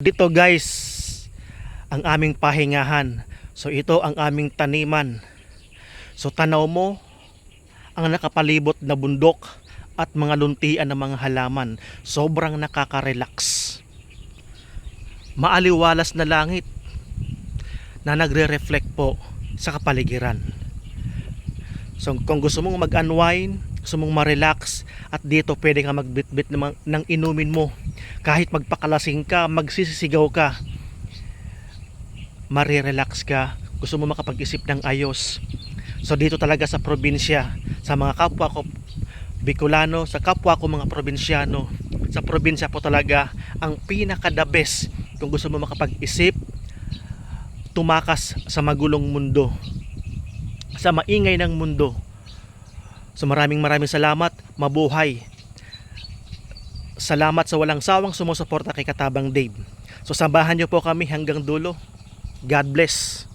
Dito guys, ang aming pahingahan. So ito ang aming taniman. So tanaw mo ang nakapalibot na bundok at mga luntian ng mga halaman. Sobrang nakaka-relax. Maaliwalas na langit na nagre-reflect po sa kapaligiran. So kung gusto mong mag-unwind, gusto mong ma-relax, at dito pwede ka magbitbit ng inumin mo. Kahit magpakalasing ka, magsisisigaw ka, marirelax ka, gusto mo makapag-isip ng ayos. So dito talaga sa probinsya, sa mga kapwa ko Bicolano, sa kapwa ko mga probinsyano, sa probinsya po talaga ang pinaka the best kung gusto mo makapag-isip, tumakas sa magulong mundo, sa maingay ng mundo. So maraming salamat, mabuhay. Salamat sa walang sawang sumusuporta kay Katabang Dave. So sambahan niyo po kami hanggang dulo. God bless.